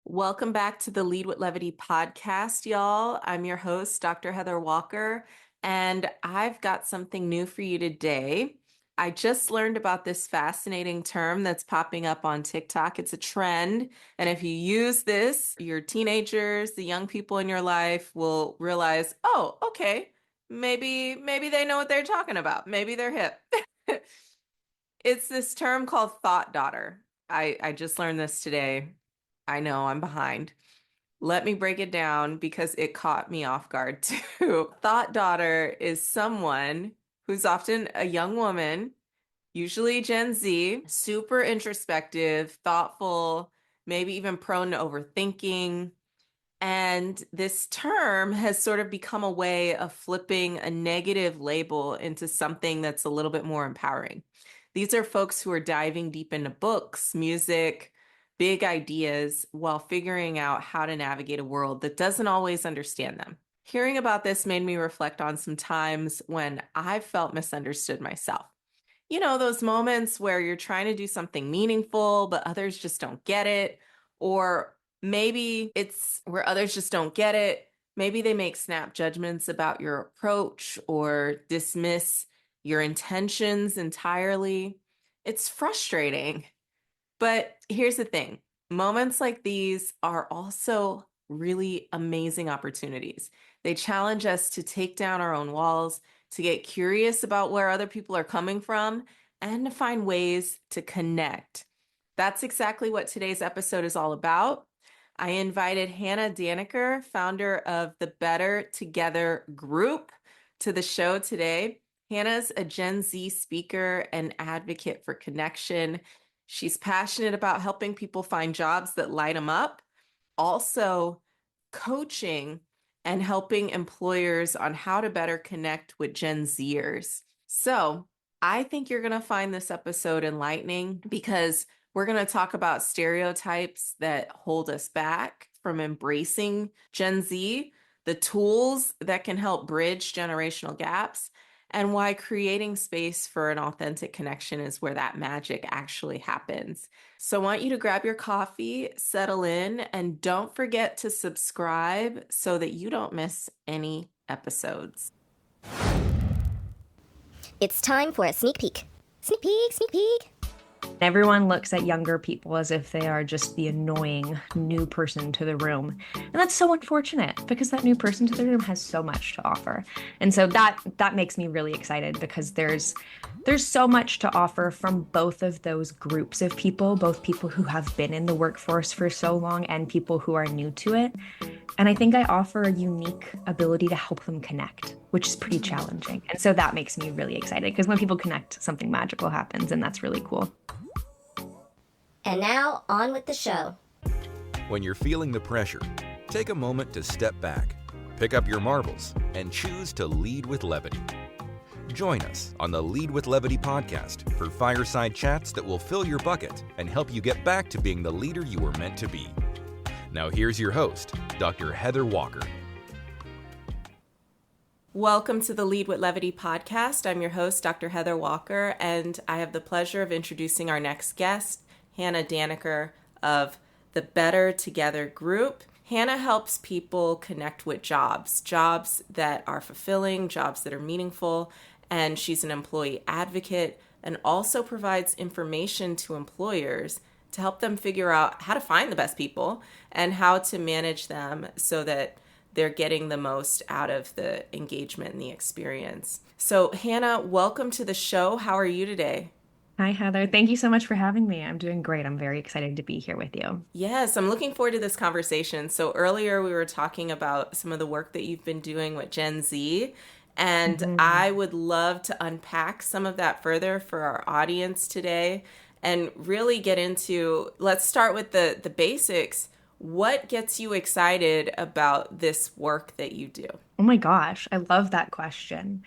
Welcome back to the Lead with Levity podcast, y'all. I'm your host, Dr. Heather Walker, and I've got something new for you today. I just learned about this fascinating term that's popping up on TikTok. It's a trend, and if you use this, your teenagers, the young people in your life will realize, oh, okay, maybe they know what they're talking about. Maybe they're hip. It's this term called thought daughter. I just learned this today. I know I'm behind. Let me break it down because it caught me off guard too. Thought daughter is someone who's often a young woman, usually Gen Z, super introspective, thoughtful, maybe even prone to overthinking. And this term has sort of become a way of flipping a negative label into something that's a little bit more empowering. These are folks who are diving deep into books, music, big ideas while figuring out how to navigate a world that doesn't always understand them. Hearing about this made me reflect on some times when I felt misunderstood myself. You know, those moments where you're trying to do something meaningful, but others just don't get it. Or maybe it's where others just don't get it. Maybe they make snap judgments about your approach or dismiss your intentions entirely. It's frustrating. But here's the thing, moments like these are also really amazing opportunities. They challenge us to take down our own walls, to get curious about where other people are coming from, and to find ways to connect. That's exactly what today's episode is all about. I invited Hannah Dannecker, founder of the Better Together group, to the show today. Hannah's a Gen Z speaker and advocate for connection. She's passionate about helping people find jobs that light them up, also coaching and helping employers on how to better connect with Gen Zers. So I think you're going to find this episode enlightening because we're going to talk about stereotypes that hold us back from embracing Gen Z, the tools that can help bridge generational gaps, and why creating space for an authentic connection is where that magic actually happens. So I want you to grab your coffee, settle in, and don't forget to subscribe so that you don't miss any episodes. It's time for a sneak peek. Sneak peek, sneak peek. Everyone looks at younger people as if they are just the annoying new person to the room. And that's so unfortunate because that new person to the room has so much to offer. And so that makes me really excited because there's so much to offer from both of those groups of people, both people who have been in the workforce for so long and people who are new to it. And I think I offer a unique ability to help them connect, which is pretty challenging. And so that makes me really excited because when people connect, something magical happens, and that's really cool. And now, on with the show. When you're feeling the pressure, take a moment to step back, pick up your marbles, and choose to lead with levity. Join us on the Lead with Levity podcast for fireside chats that will fill your bucket and help you get back to being the leader you were meant to be. Now here's your host, Dr. Heather Walker. Welcome to the Lead with Levity podcast. I'm your host, Dr. Heather Walker, and I have the pleasure of introducing our next guest, Hannah Dannecker of the Better Together group. Hannah helps people connect with jobs that are fulfilling, jobs that are meaningful, and she's an employee advocate and also provides information to employers to help them figure out how to find the best people and how to manage them so that they're getting the most out of the engagement and the experience. So Hannah, welcome to the show. How are you today? Hi, Heather. Thank you so much for having me. I'm doing great. I'm very excited to be here with you. Yes, I'm looking forward to this conversation. So earlier we were talking about some of the work that you've been doing with Gen Z, and I would love to unpack some of that further for our audience today and really get into, let's start with the basics. What gets you excited about this work that you do? Oh my gosh, I love that question.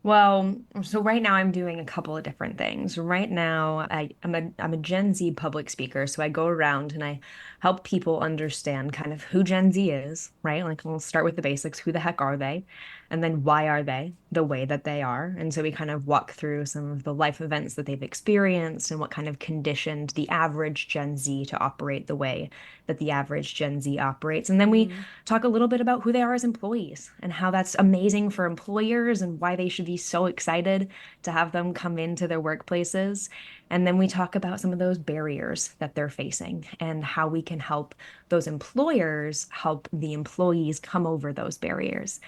Well, so right now I'm doing a couple of different things. Right now, I'm a Gen Z public speaker, so I go around and I help people understand kind of who Gen Z is, right? Like we'll start with the basics. Who the heck are they? And then why are they the way that they are? And so we kind of walk through some of the life events that they've experienced and what kind of conditioned the average Gen Z to operate the way that the average Gen Z operates. And then we Mm-hmm. talk a little bit about who they are as employees and how that's amazing for employers and why they should be so excited to have them come into their workplaces. And then we talk about some of those barriers that they're facing and how we can help those employers help the employees come over those barriers.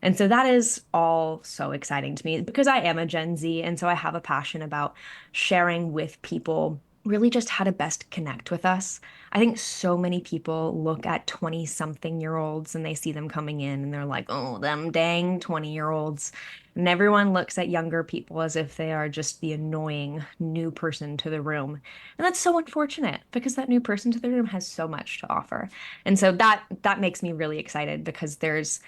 And so that is all so exciting to me because I am a Gen Z. And so I have a passion about sharing with people really just how to best connect with us. I think so many people look at 20-something-year-olds and they see them coming in and they're like, oh, them dang 20-year-olds. And everyone looks at younger people as if they are just the annoying new person to the room. And that's so unfortunate because that new person to the room has so much to offer. And so that makes me really excited because there's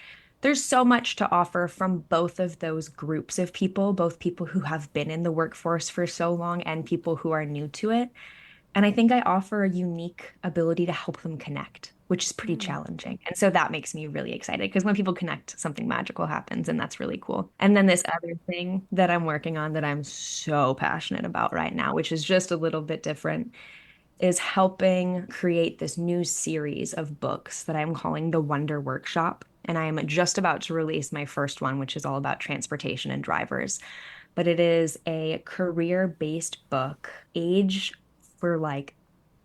so much to offer from both of those groups of people, both people who have been in the workforce for so long and people who are new to it. And I think I offer a unique ability to help them connect, which is pretty Mm. challenging. And so that makes me really excited because when people connect, something magical happens, and that's really cool. And then this other thing that I'm working on that I'm so passionate about right now, which is just a little bit different, is helping create this new series of books that I'm calling the Wonder Workshop. And I am just about to release my first one, which is all about transportation and drivers. But it is a career-based book, age for like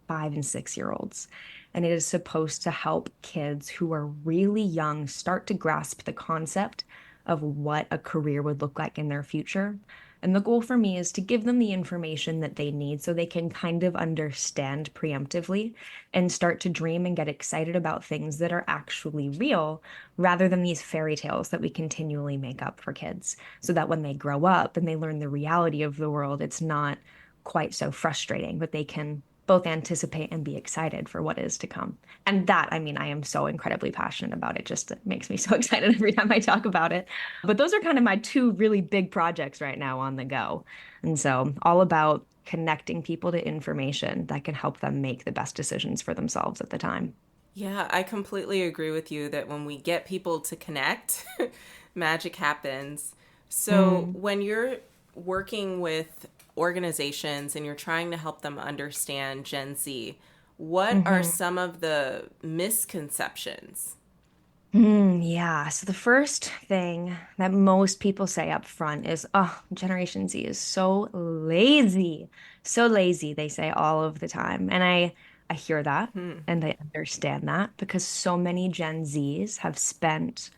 5 and 6 year olds. And it is supposed to help kids who are really young start to grasp the concept of what a career would look like in their future. And the goal for me is to give them the information that they need so they can kind of understand preemptively and start to dream and get excited about things that are actually real rather than these fairy tales that we continually make up for kids. So that when they grow up and they learn the reality of the world, it's not quite so frustrating, but they can both anticipate and be excited for what is to come. And that, I mean, I am so incredibly passionate about it. Just it makes me so excited every time I talk about it. But those are kind of my two really big projects right now on the go. And so all about connecting people to information that can help them make the best decisions for themselves at the time. Yeah, I completely agree with you that when we get people to connect, magic happens. So, Mm, when you're working with organizations and you're trying to help them understand Gen Z, what are hmm some of the misconceptions? Yeah. So the first thing that most people say up front is, oh, Generation Z is so lazy. So lazy, they say all of the time. And I hear that Hmm. and I understand that because so many Gen Zs have spent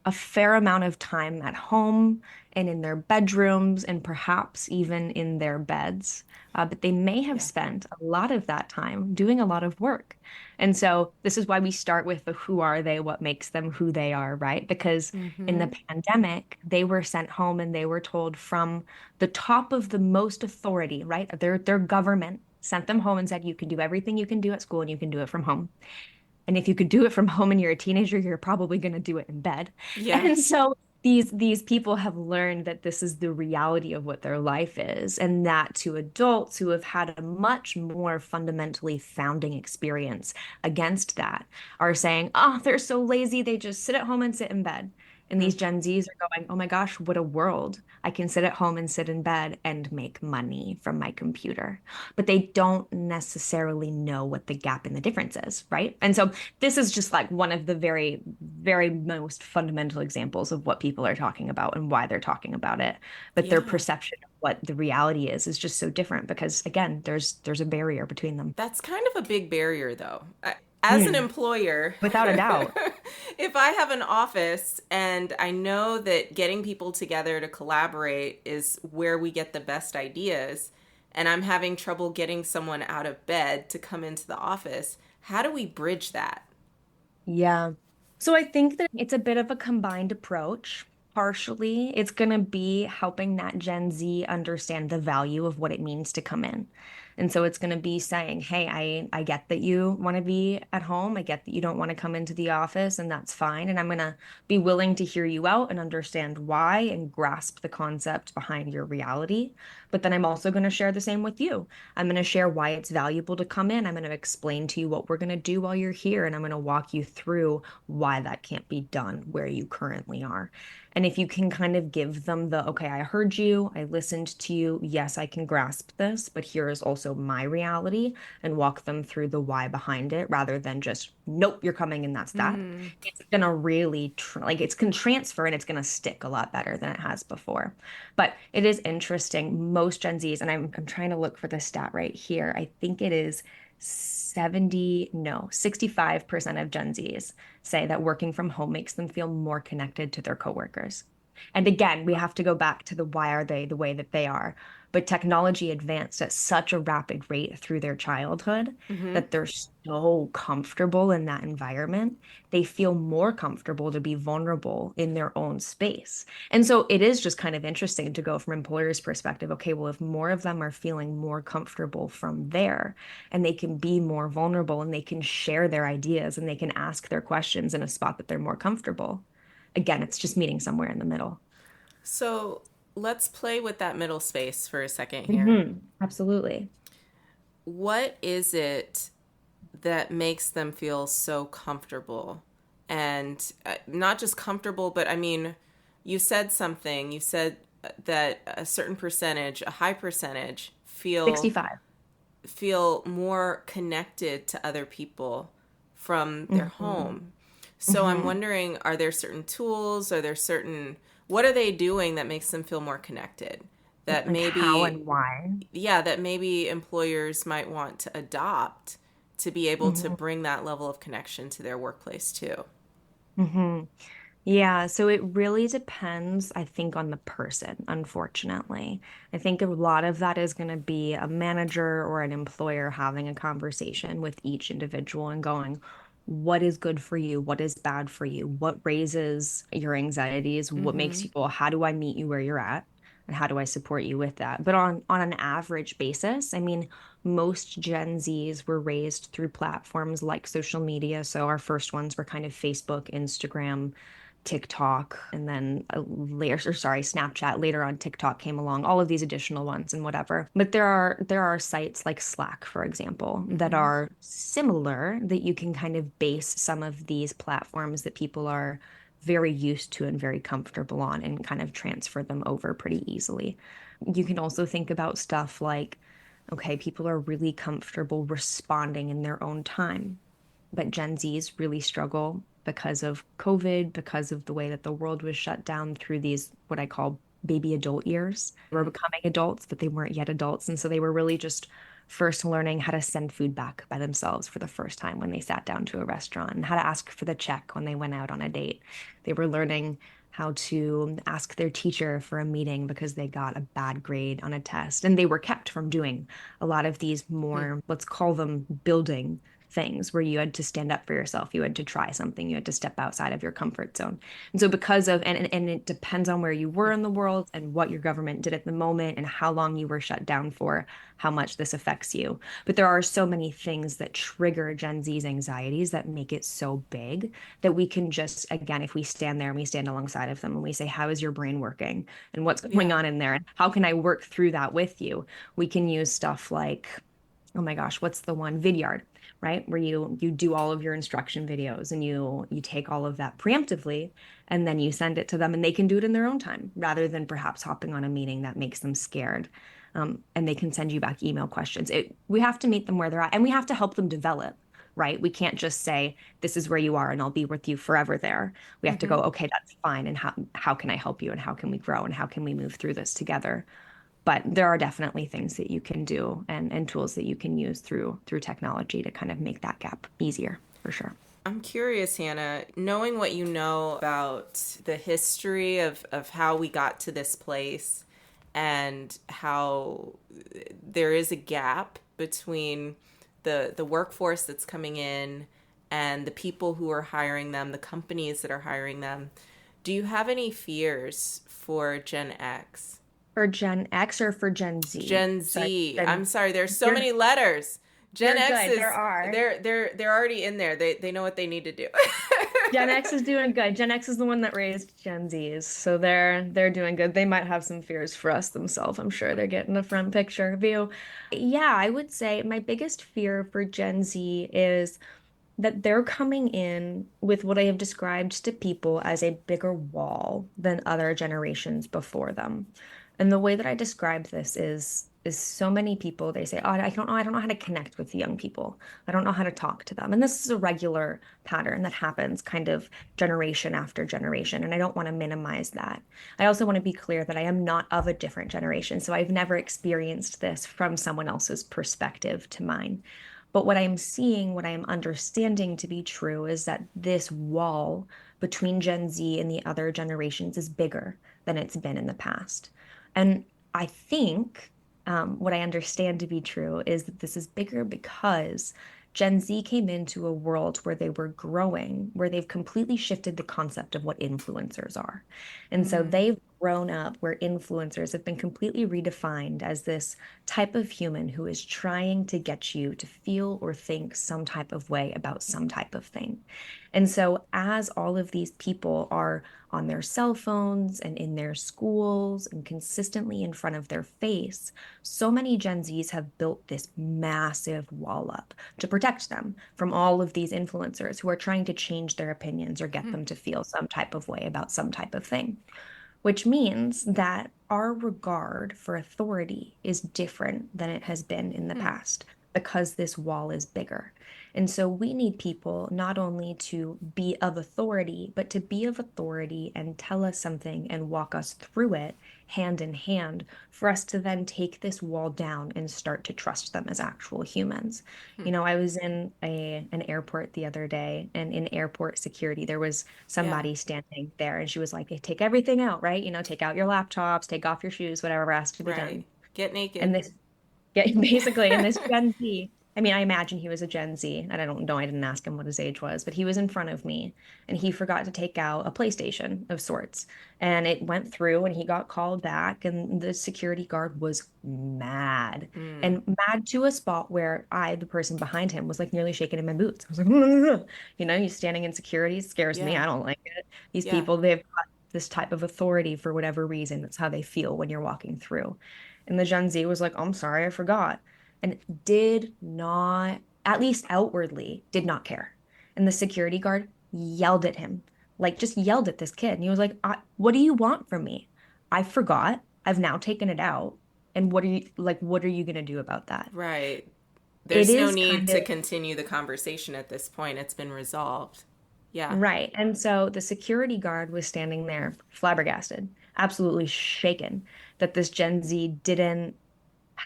a fair amount of time at home and in their bedrooms and perhaps even in their beds. But they may have Yeah. spent a lot of that time doing a lot of work. And so this is why we start with the who are they, what makes them who they are, right? Because in the Mm-hmm. pandemic, they were sent home and they were told from the top of the most authority, right? Their government sent them home and said, you can do everything you can do at school and you can do it from home. And if you could do it from home and you're a teenager, you're probably going to do it in bed. Yeah. And so these people have learned that this is the reality of what their life is, and that to adults who have had a much more fundamentally founding experience against that are saying, oh, they're so lazy, they just sit at home and sit in bed. And these Mm-hmm. Gen Zs are going, oh my gosh, what a world. I can sit at home and sit in bed and make money from my computer. But they don't necessarily know what the gap in the difference is, right? And so this is just like one of the very, very most fundamental examples of what people are talking about and why they're talking about it. But their Yeah. perception of what the reality is just so different because again, there's a barrier between them. That's kind of a big barrier, though. As an Hmm. employer, Without a doubt. if I have an office and I know that getting people together to collaborate is where we get the best ideas, and I'm having trouble getting someone out of bed to come into the office, how do we bridge that? Yeah. So I think that it's a bit of a combined approach. Partially, it's going to be helping that Gen Z understand the value of what it means to come in. And so it's going to be saying, hey, I get that you want to be at home. I get that you don't want to come into the office, and that's fine. And I'm going to be willing to hear you out and understand why and grasp the concept behind your reality. But then I'm also going to share the same with you. I'm going to share why it's valuable to come in. I'm going to explain to you what we're going to do while you're here. And I'm going to walk you through why that can't be done where you currently are. And if you can kind of give them the, okay, I heard you, I listened to you. Yes, I can grasp this, but here is also my reality, and walk them through the why behind it rather than just, nope, you're coming and that's that. Mm. It's going to really, like, it's going to transfer and it's going to stick a lot better than it has before. But it is interesting. Most Gen Zs, and I'm trying to look for the stat right here. I think it is 65% of Gen Zs say that working from home makes them feel more connected to their coworkers. And again, we have to go back to the why are they the way that they are. But technology advanced at such a rapid rate through their childhood Hmm. that they're so comfortable in that environment. They feel more comfortable to be vulnerable in their own space. And so it is just kind of interesting to go from employers' perspective. Okay, well, if more of them are feeling more comfortable from there, and they can be more vulnerable and they can share their ideas and they can ask their questions in a spot that they're more comfortable. Again, it's just meeting somewhere in the middle. So let's play with that middle space for a second here. Absolutely. What is it that makes them feel so comfortable? And not just comfortable, but I mean, you said something. You said that a certain percentage, a high percentage, feel 65. more connected to other people from their hmm home. So I'm hmm wondering, are there certain tools? Are there certain, what are they doing that makes them feel more connected? That Like how and maybe, why. yeah, that maybe employers might want to adopt to be able to hmm bring that level of connection to their workplace too. hmm Yeah, so it really depends, I think, on the person, unfortunately. I think a lot of that is going to be a manager or an employer having a conversation with each individual and going, what is good for you? What is bad for you? What raises your anxieties? What makes Mm-hmm. you, well, how do I meet you where you're at? And how do I support you with that? But on an average basis, I mean, most Gen Zs were raised through platforms like social media. So our first ones were kind of Facebook, Instagram, TikTok, and then later, or sorry, Snapchat. Later on, TikTok came along, all of these additional ones and whatever. But there are sites like Slack, for example, that Mm-hmm. are similar that you can kind of base some of these platforms that people are very used to and very comfortable on and kind of transfer them over pretty easily. You can also think about stuff like, okay, people are really comfortable responding in their own time, but Gen Zs really struggle because of COVID, because of the way that the world was shut down through these, what I call baby adult years. They were becoming adults, but they weren't yet adults. And so they were really just first learning how to send food back by themselves for the first time when they sat down to a restaurant, and how to ask for the check when they went out on a date. They were learning how to ask their teacher for a meeting because they got a bad grade on a test. And they were kept from doing a lot of these more, let's call them building things, where you had to stand up for yourself, you had to try something, you had to step outside of your comfort zone. And so because of and it depends on where you were in the world and what your government did at the moment and how long you were shut down for, how much this affects you. But there are so many things that trigger Gen Z's anxieties that make it so big that we can just, again, if we stand there and we stand alongside of them and we say, how is your brain working and what's going Yeah. on in there and how can I work through that with you? We can use stuff like, oh my gosh, what's the one? Vidyard, right? Where you do all of your instruction videos and you take all of that preemptively and then you send it to them and they can do it in their own time rather than perhaps hopping on a meeting that makes them scared. And they can send you back email questions. We have to meet them where they're at and we have to help them develop, right? We can't just say, this is where you are and I'll be with you forever there. We have to Mm-hmm. go, okay, that's fine. And how can I help you and how can we grow and how can we move through this together? But there are definitely things that you can do and tools that you can use through technology to kind of make that gap easier for sure. I'm curious, Hannah, knowing what you know about the history of how we got to this place and how there is a gap between the workforce that's coming in and the people who are hiring them, the companies that are hiring them. Do you have any fears for Gen X? For Gen X or for Gen Z? Gen Sorry, Z. I'm Gen, sorry, there's so you're many letters. Gen you're X good. There is are. they're already in there. They know what they need to do. Gen X is doing good. Gen X is the one that raised Gen Zs, so they're doing good. They might have some fears for us themselves. I'm sure they're getting a front picture view. Yeah, I would say my biggest fear for Gen Z is that they're coming in with what I have described to people as a bigger wall than other generations before them. And the way that I describe this is so many people they say, "Oh, I don't know how to connect with young people. I don't know how to talk to them." And this is a regular pattern that happens kind of generation after generation, and I don't want to minimize that. I also want to be clear that I am not of a different generation, so I've never experienced this from someone else's perspective to mine. But what I'm seeing, what I'm understanding to be true is that this wall between Gen Z and the other generations is bigger than it's been in the past. And I think what I understand to be true is that this is bigger because Gen Z came into a world where they were growing, where they've completely shifted the concept of what influencers are. And so they've grown up where influencers have been completely redefined as this type of human who is trying to get you to feel or think some type of way about some type of thing. And so, as all of these people are on their cell phones and in their schools and consistently in front of their face, so many Gen Zs have built this massive wall up to protect them from all of these influencers who are trying to change their opinions or get them to feel some type of way about some type of thing, which means that our regard for authority is different than it has been in the past because this wall is bigger. And so we need people not only to be of authority, but to be of authority and tell us something and walk us through it hand in hand for us to then take this wall down and start to trust them as actual humans. You know, I was in an airport the other day, and in airport security, there was Yeah. somebody standing there, and she was like, "Hey, take everything out, right? You know, take out your laptops, take off your shoes, whatever has to be Right. done." Get And naked. this Yeah, basically, in this Gen Z, I mean, I imagine he was a Gen Z, and I don't know, I didn't ask him what his age was, but he was in front of me, and he forgot to take out a PlayStation of sorts. And it went through, and he got called back, and the security guard was mad, and mad to a spot where I, the person behind him, was like nearly shaking in my boots. I was like, you know, he's standing in security, scares me. Yeah. I don't like it. These Yeah. people, they've got this type of authority for whatever reason. That's how they feel when you're walking through. And the Gen Z was like, "I'm sorry, I forgot," and did not, at least outwardly, did not care. And the security guard yelled at him, like just yelled at this kid. And he was like, "What do you want from me? I forgot. I've now taken it out. And what are you going to do about that?" Right. It There's no is need kind to of continue the conversation at this point. It's been resolved. Yeah. right. And so the security guard was standing there flabbergasted, absolutely shaken that this Gen Z didn't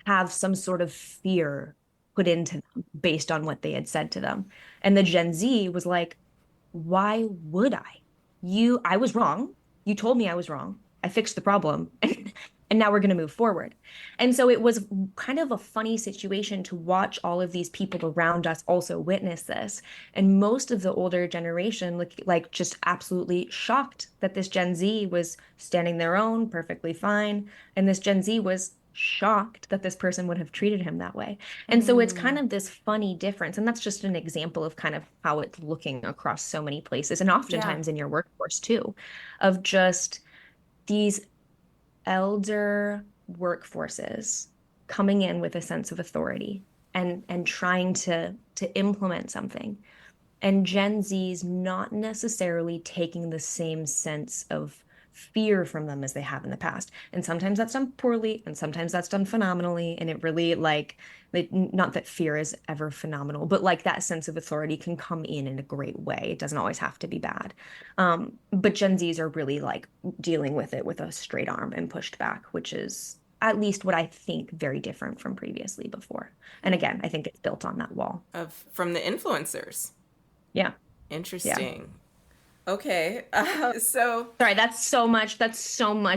have some sort of fear put into them based on what they had said to them. And the Gen Z was like, "Why would I? I was wrong. You told me I was wrong. I fixed the problem." And now we're going to move forward. And so it was kind of a funny situation to watch all of these people around us also witness this. And most of the older generation, like just absolutely shocked that this Gen Z was standing their own perfectly fine. And this Gen Z was shocked that this person would have treated him that way. And so it's kind of this funny difference. And that's just an example of kind of how it's looking across so many places, and Yeah. oftentimes in your workforce too, of just these elder workforces coming in with a sense of authority and trying to implement something, and Gen Z's not necessarily taking the same sense of fear from them as they have in the past. And sometimes that's done poorly, and sometimes that's done phenomenally. And it really, not that fear is ever phenomenal, but like that sense of authority can come in a great way. It doesn't always have to be bad. But Gen Zs are really like dealing with it with a straight arm and pushed back, which is at least what I think very different from previously before. And again, I think it's built on that wall. Of from the influencers. Yeah. Yeah. Interesting. Okay. So Sorry, that's so much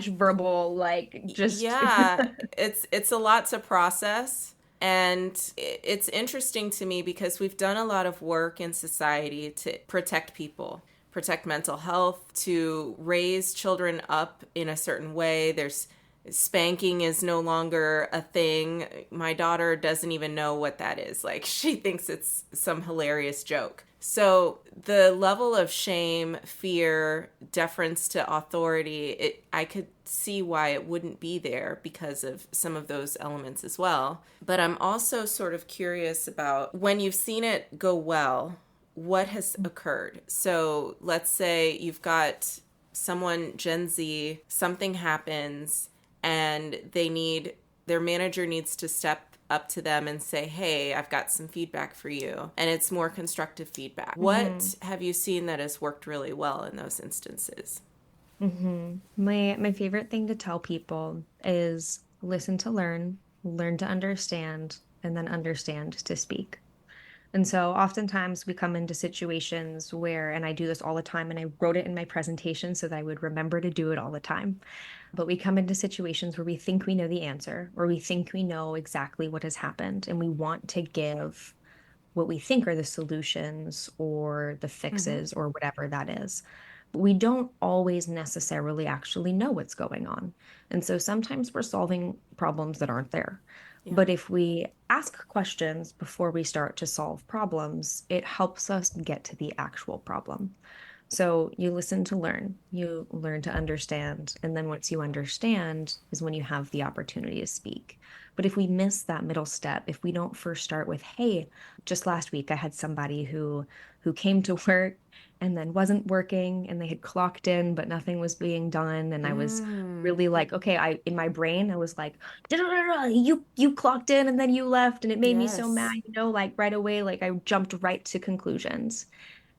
verbal, like just yeah, it's a lot to process. And it's interesting to me because we've done a lot of work in society to protect people, protect mental health, to raise children up in a certain way. There's spanking is no longer a thing. My daughter doesn't even know what that is. Like, she thinks it's some hilarious joke. So the level of shame, fear, deference to authority, I could see why it wouldn't be there because of some of those elements as well. But I'm also sort of curious about when you've seen it go well, what has occurred? So let's say you've got someone Gen Z, something happens and their manager needs to step up to them and say, hey, I've got some feedback for you. And it's more constructive feedback. Mm-hmm. What have you seen that has worked really well in those instances? Mm-hmm. My favorite thing to tell people is listen to learn, learn to understand, and then understand to speak. And so oftentimes we come into situations where, and I do this all the time, and I wrote it in my presentation so that I would remember to do it all the time. But we come into situations where we think we know the answer, or we think we know exactly what has happened, and we want to give what we think are the solutions or the Mm-hmm. fixes or whatever that is. But we don't always necessarily actually know what's going on. And so sometimes we're solving problems that aren't there. Yeah. But if we ask questions before we start to solve problems, it helps us get to the actual problem. So you listen to learn, you learn to understand. And then once you understand is when you have the opportunity to speak. But if we miss that middle step, if we don't first start with, hey, just last week I had somebody who came to work and then wasn't working and they had clocked in, but nothing was being done. And I was Mm. really like, okay, I in my brain, I was like, you clocked in and then you left. And it made me so mad, Yes. like right away, like I jumped right to conclusions.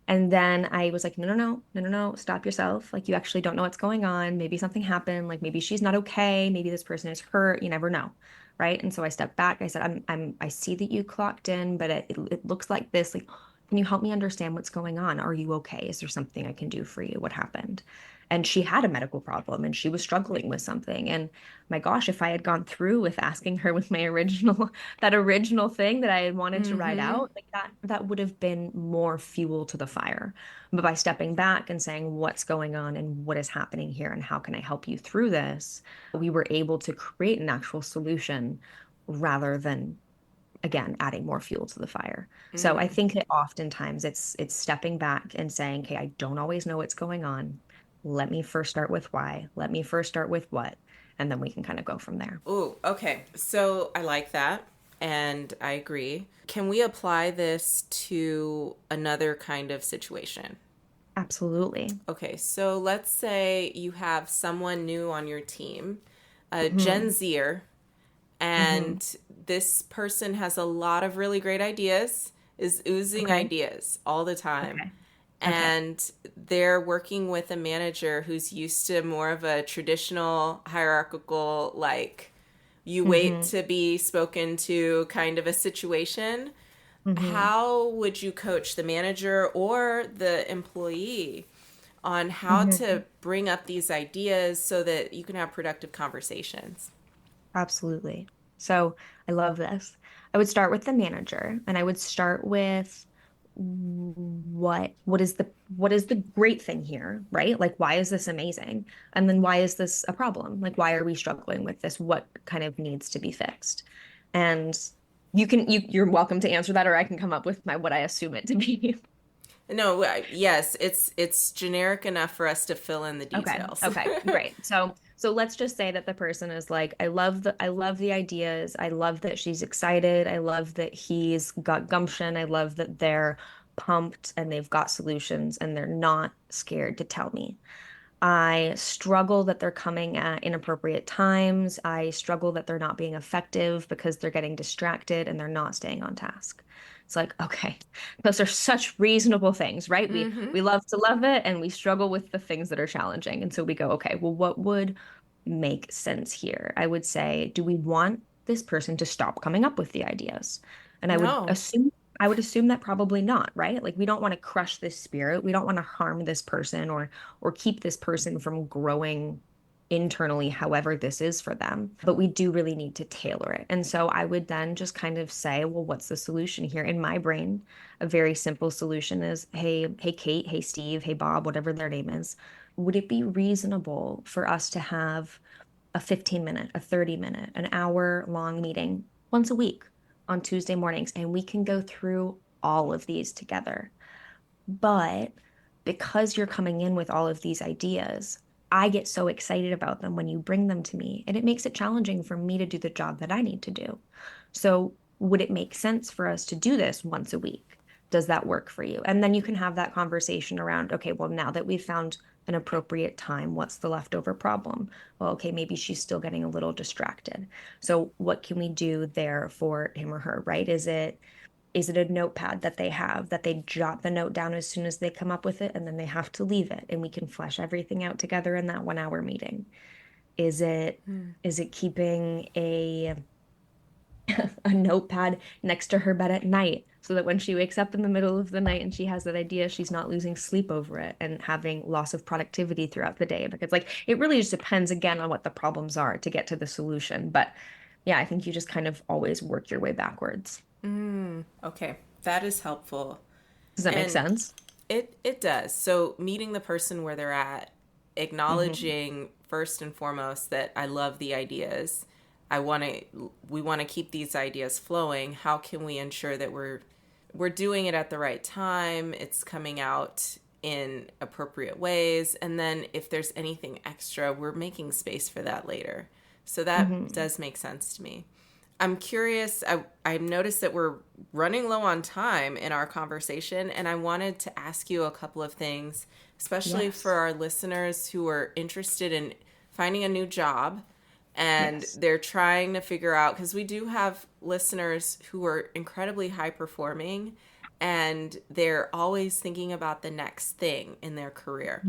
And then I was like, no, no, no, no, no, no, stop yourself. Like, you actually don't know what's going on. Maybe something happened. Like, maybe she's not okay. Maybe this person is hurt. You never know. Right. And so I stepped back. I said, I see that you clocked in, but it looks like this. Like, can you help me understand what's going on? Are you okay? Is there something I can do for you? What happened? And she had a medical problem and she was struggling with something. And my gosh, if I had gone through with asking her with my original that original thing that I had wanted to write Mm-hmm. out, like that would have been more fuel to the fire. But by stepping back and saying what's going on and what is happening here and how can I help you through this, we were able to create an actual solution rather than again adding more fuel to the fire. So I Mm. think that oftentimes it's stepping back and saying, okay, I don't always know what's going on. Let me first start with why. Let me first start with what, and then we can kind of go from there. Oh, okay. So I like that. And I agree. Can we apply this to another kind of situation? Absolutely. Okay, so let's say you have someone new on your team, a Gen Hmm. Zer, Hmm. and this person has a lot of really great ideas, is oozing Okay. ideas all the time. Okay. Okay. And they're working with a manager who's used to more of a traditional hierarchical, like, you wait Hmm. to be spoken to kind of a situation. Hmm. How would you coach the manager or the employee on how Hmm. to bring up these ideas so that you can have productive conversations? Absolutely. So I love this. I would start with the manager and I would start with what is the great thing here, right? Like why is this amazing? And then why is this a problem? Like why are we struggling with this? What kind of needs to be fixed? And you're welcome to answer that or I can come up with my what I assume it to be. No, yes, it's generic enough for us to fill in the Okay. details. Okay. Great. So let's just say that the person is like, I love the ideas. I love that she's excited. I love that he's got gumption. I love that they're pumped and they've got solutions and they're not scared to tell me. I struggle that they're coming at inappropriate times. I struggle that they're not being effective because they're getting distracted and they're not staying on task. It's like, okay, those are such reasonable things, right? We Mm-hmm. we love to love it and we struggle with the things that are challenging. And so we go, okay, well, what would make sense here? I would say, do we want this person to stop coming up with the ideas? And No. I would assume that probably not, right? Like we don't want to crush this spirit. We don't want to harm this person or keep this person from growing internally, however this is for them. But we do really need to tailor it. And so I would then just kind of say, well, what's the solution here? In my brain, a very simple solution is, hey, Kate, hey, Steve, hey, Bob, whatever their name is. Would it be reasonable for us to have a 15-minute, a 30-minute, an hour long meeting once a week on Tuesday mornings, and we can go through all of these together? But because you're coming in with all of these ideas, I get so excited about them when you bring them to me, and it makes it challenging for me to do the job that I need to do. So, would it make sense for us to do this once a week? Does that work for you? And then you can have that conversation around, okay, well, now that we've found an appropriate time, what's the leftover problem? Well, okay, maybe she's still getting a little distracted. So, what can we do there for him or her, right? Is it a notepad that they have that they jot the note down as soon as they come up with it and then they have to leave it and we can flesh everything out together in that 1 hour meeting? Is it Hmm. is it keeping a notepad next to her bed at night so that when she wakes up in the middle of the night and she has that idea, she's not losing sleep over it and having loss of productivity throughout the day? Because like it really just depends again on what the problems are to get to the solution. But yeah, I think you just kind of always work your way backwards. Okay, that is helpful. Does that make And sense? it does. So meeting the person where they're at, Hmm. acknowledging first and foremost that I love the ideas. We want to keep these ideas flowing. How can we ensure that we're doing it at the right time? It's coming out in appropriate ways. And then if there's anything extra, we're making space for that later. So that Hmm. does make sense to me. I'm curious. I noticed that we're running low on time in our conversation, and I wanted to ask you a couple of things, especially for Yes. our listeners who are interested in finding a new job and Yes. they're trying to figure out, because we do have listeners who are incredibly high performing and they're always thinking about the next thing in their career.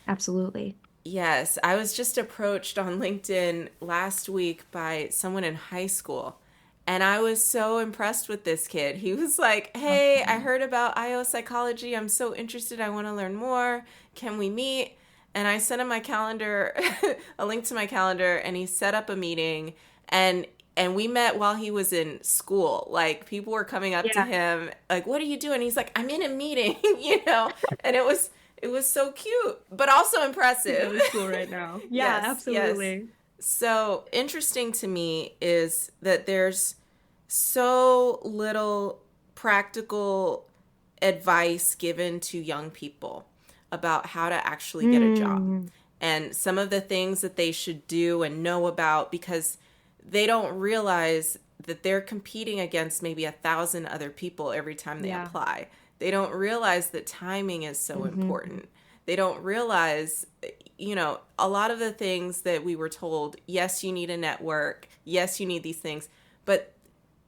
Absolutely. Yes, I was just approached on LinkedIn last week by someone in high school, and I was so impressed with this kid. He was like, "Hey, I Okay. heard about IO psychology. I'm so interested. I want to learn more. Can we meet?" And I sent him my calendar, a link to my calendar, and he set up a meeting and we met while he was in school. Like people were coming up to Yeah. him like, "What are you doing?" He's like, "I'm in a meeting," you know. And it was so cute, but also impressive. Really cool right now. Yeah, Yes, yes. absolutely. So interesting to me is that there's so little practical advice given to young people about how to actually get a job Mm, and some of the things that they should do and know about, because they don't realize that they're competing against maybe 1,000 other people every time they yeah. apply. They don't realize that timing is so Hmm. important. They don't realize, a lot of the things that we were told, yes, you need a network, yes, you need these things, but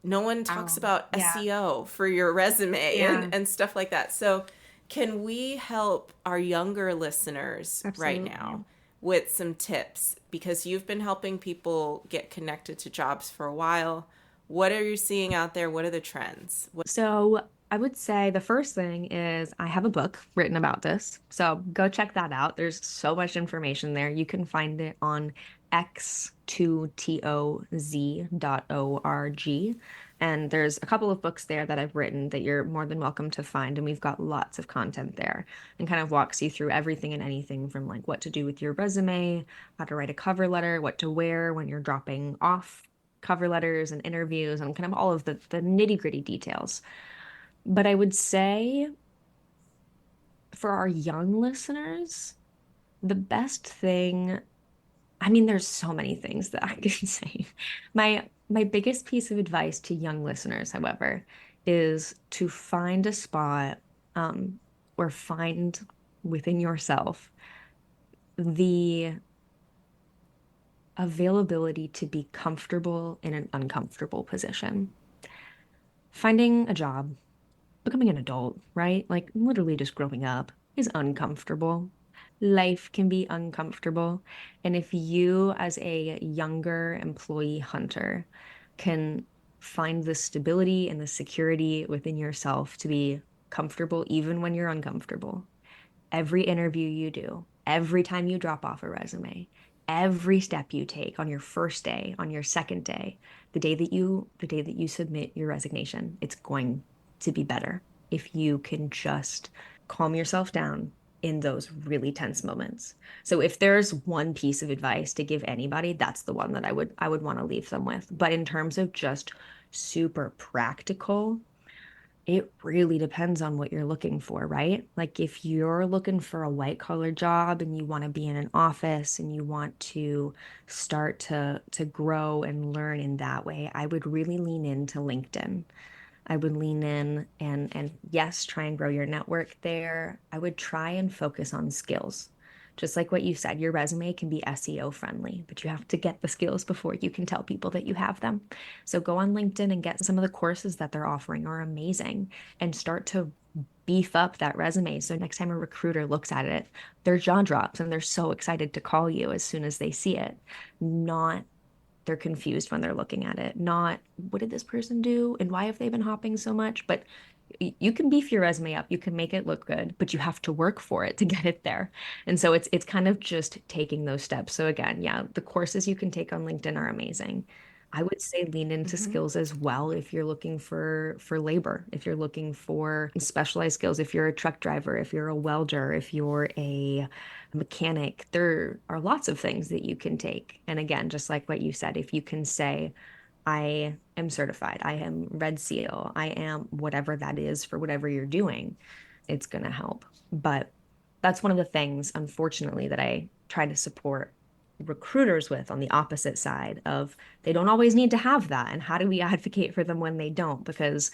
no one talks Oh, about yeah. SEO for your resume and, Yeah, and stuff like that. So, can we help our younger listeners right now absolutely. with some tips? Because you've been helping people get connected to jobs for a while. What are you seeing out there? What are the trends? So I would say the first thing is I have a book written about this. So go check that out. There's so much information there. You can find it on x2toz.org. And there's a couple of books there that I've written that you're more than welcome to find. And we've got lots of content there and kind of walks you through everything and anything from like what to do with your resume, how to write a cover letter, what to wear when you're dropping off cover letters and interviews and kind of all of the nitty-gritty details. But I would say for our young listeners, the best thing, I mean, there's so many things that I can say. My biggest piece of advice to young listeners, however, is to find a spot or find within yourself the availability to be comfortable in an uncomfortable position. Finding a job, becoming an adult, right? Like literally just growing up is uncomfortable. Life can be uncomfortable. And if you, as a younger employee hunter, can find the stability and the security within yourself to be comfortable even when you're uncomfortable, every interview you do, every time you drop off a resume, every step you take on your first day, on your second day, the day that you submit your resignation, it's going to be better if you can just calm yourself down in those really tense moments. So if there's one piece of advice to give anybody, that's the one that I would want to leave them with. But in terms of just super practical, It really depends on what you're looking for, right? Like if you're looking for a white collar job and you want to be in an office and you want to start to grow and learn in that way, I would really lean into LinkedIn. I would lean in and yes, try and grow your network there. I would try and focus on skills. Just like what you said, your resume can be SEO friendly, but you have to get the skills before you can tell people that you have them. So go on LinkedIn and get some of the courses that they're offering are amazing and start to beef up that resume. So next time a recruiter looks at it, their jaw drops and they're so excited to call you as soon as they see it. Not they're confused when they're looking at it. Not what did this person do and why have they been hopping so much? But you can beef your resume up, you can make it look good, but you have to work for it to get it there. And so it's kind of just taking those steps. So again, yeah, the courses you can take on LinkedIn are amazing. I would say lean into Hmm. skills as well if you're looking for labor, if you're looking for specialized skills, if you're a truck driver, if you're a welder, if you're a mechanic, there are lots of things that you can take. And again, just like what you said, if you can say, I am certified, I am Red Seal, I am whatever that is for whatever you're doing, it's going to help. But that's one of the things, unfortunately, that I try to support recruiters with on the opposite side of they don't always need to have that. And how do we advocate for them when they don't? Because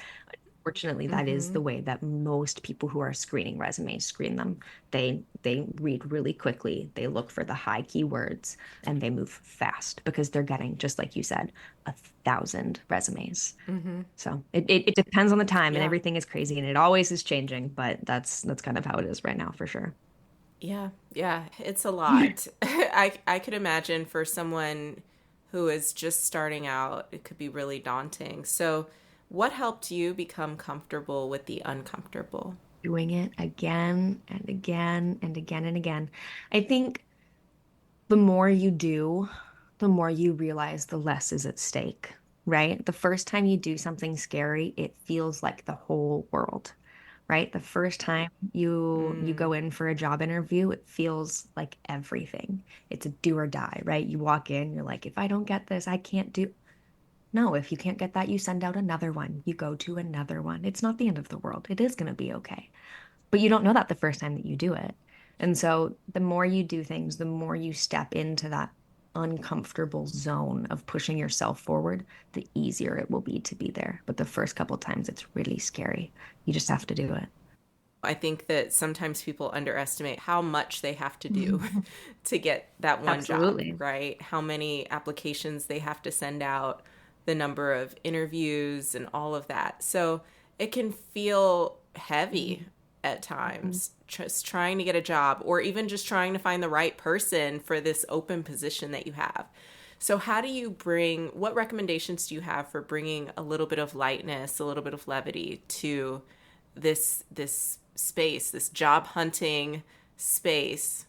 fortunately, that is Hmm. the way that most people who are screening resumes screen them. They read really quickly, they look for the high keywords, and they move fast because they're getting, just like you said, 1,000 resumes. Hmm. So it depends on the time, and Yeah. everything is crazy, and it always is changing. But that's kind of how it is right now, for sure. Yeah. Yeah. It's a lot. I could imagine for someone who is just starting out, it could be really daunting. So, what helped you become comfortable with the uncomfortable? Doing it again and again and again and again. I think the more you do, the more you realize the less is at stake, right? The first time you do something scary, it feels like the whole world, right? The first time you Mm. go in for a job interview, it feels like everything. It's a do or die, right? You walk in, you're like, if I don't get this, I can't do. No, if you can't get that, you send out another one. You go to another one. It's not the end of the world. It is going to be okay. But you don't know that the first time that you do it. And so the more you do things, the more you step into that uncomfortable zone of pushing yourself forward, the easier it will be to be there. But the first couple times, it's really scary. You just have to do it. I think that sometimes people underestimate how much they have to do Mhm. to get that one job, Absolutely. right? How many applications they have to send out, the number of interviews, and all of that. So it can feel heavy Mhm. at Mhm. times, just trying to get a job or even just trying to find the right person for this open position that you have. So, how do you bring, what recommendations do you have for bringing a little bit of lightness, a little bit of levity to this space, this job hunting space,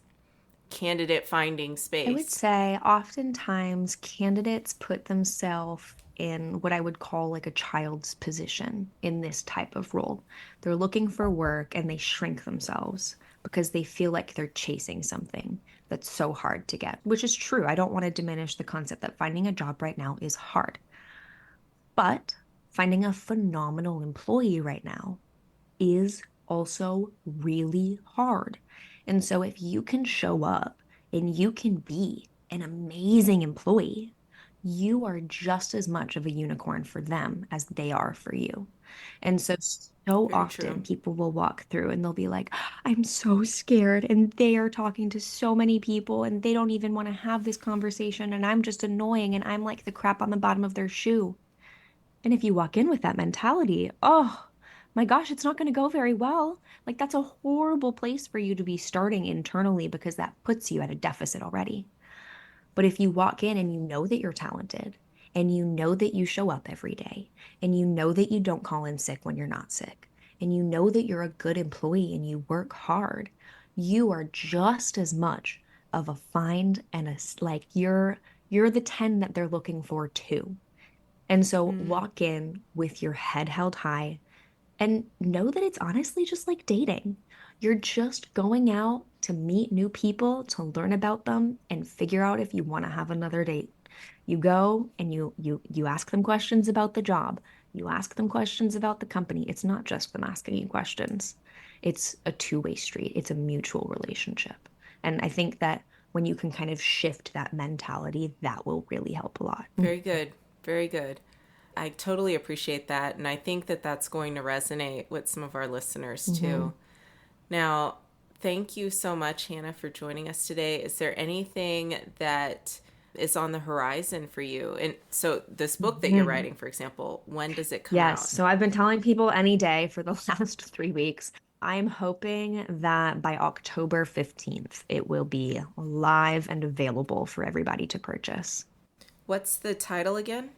candidate finding I would space? say oftentimes candidates put themselves in what I would call like a child's position in this type of role. They're looking for work and they shrink themselves because they feel like they're chasing something that's so hard to get, which is true. I don't want to diminish the concept that finding a job right now is hard, but finding a phenomenal employee right now is also really hard. And so if you can show up and you can be an amazing employee, you are just as much of a unicorn for them as they are for you. And so, so Very often true. people will walk through and they'll be like, I'm so scared. And they are talking to so many people and they don't even want to have this conversation. And I'm just annoying and I'm like the crap on the bottom of their shoe. And if you walk in with that mentality, oh my gosh, it's not going to go very well. Like, that's a horrible place for you to be starting internally because that puts you at a deficit already. But if you walk in and you know that you're talented and you know that you show up every day and you know that you don't call in sick when you're not sick and you know that you're a good employee and you work hard, you are just as much of a find and like you're the 10 that they're looking for too. And so Mm. walk in with your head held high and know that it's honestly just like dating. You're just going out to meet new people, to learn about them, and figure out if you want to have another date. You go and you ask them questions about the job. You ask them questions about the company. It's not just them asking you questions. It's a two-way street. It's a mutual relationship. And I think that when you can kind of shift that mentality, that will really help a lot. Very good. Very good. I totally appreciate that. And I think that that's going to resonate with some of our listeners too. Now, thank you so much, Hannah, for joining us today. Is there anything that is on the horizon for you? And so this book that you're writing, for example, when does it come out? Yes. So I've been telling people any day for the last 3 weeks. I'm hoping that by October 15th, it will be live and available for everybody to purchase. What's the title again?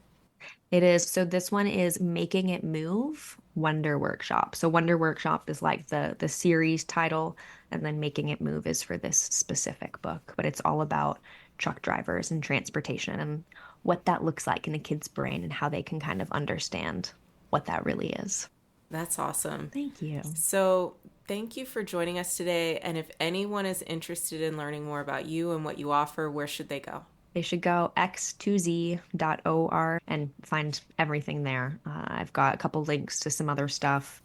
It is. So this one is Making It Move, Wonder Workshop. So Wonder Workshop is like the series title, and then Making It Move is for this specific book. But it's all about truck drivers and transportation and what that looks like in a kid's brain and how they can kind of understand what that really is. That's awesome. Thank you. So thank you for joining us today. And if anyone is interested in learning more about you and what you offer, where should they go? They should go x2z.or and find everything there. I've got a couple links to some other stuff.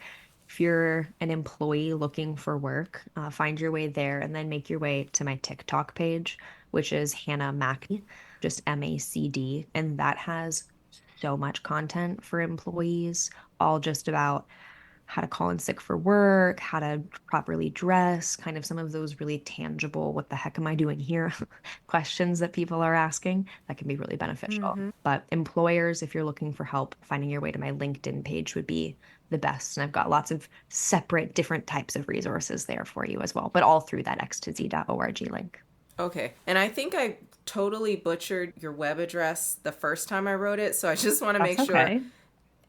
If you're an employee looking for work, find your way there and then make your way to my TikTok page, which is Hannah Macd, just MACD. And that has so much content for employees, all just about how to call in sick for work, how to properly dress, kind of some of those really tangible, what the heck am I doing here questions that people are asking that can be really beneficial. But employers, if you're looking for help, finding your way to my LinkedIn page would be the best. And I've got lots of separate different types of resources there for you as well, but all through that x2z.org link. Okay. And I think I totally butchered your web address the first time I wrote it. So I just want to make sure.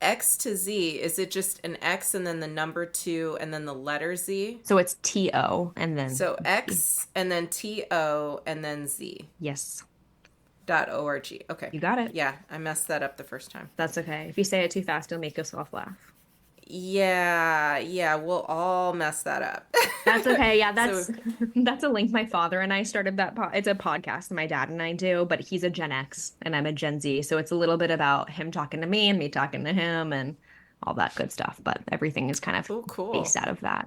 X to Z, is it just an X and then the number 2 and then the letter Z? So it's TO and then. So X and then TO and then Z. Yes. .org. Okay. You got it. Yeah, I messed that up the first time. That's okay. If you say it too fast, it'll make yourself laugh. Yeah, we'll all mess that up. That's okay. Yeah, that's a link my father and I started that. It's a podcast my dad and I do, but he's a Gen X and I'm a Gen Z. So it's a little bit about him talking to me and me talking to him and all that good stuff. But everything is kind of cool. Based out of that.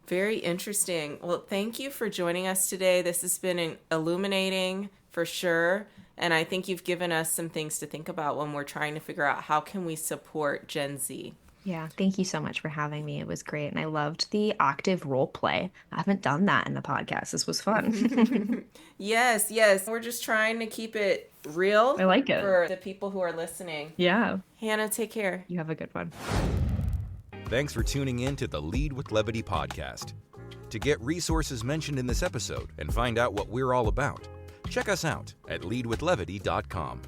Very interesting. Well, thank you for joining us today. This has been illuminating for sure. And I think you've given us some things to think about when we're trying to figure out how can we support Gen Z. Yeah, thank you so much for having me. It was great. And I loved the active role play. I haven't done that in the podcast. This was fun. Yes. We're just trying to keep it real. I like it. For the people who are listening. Yeah. Hannah, take care. You have a good one. Thanks for tuning in to the Lead with Levity podcast. To get resources mentioned in this episode and find out what we're all about, check us out at leadwithlevity.com.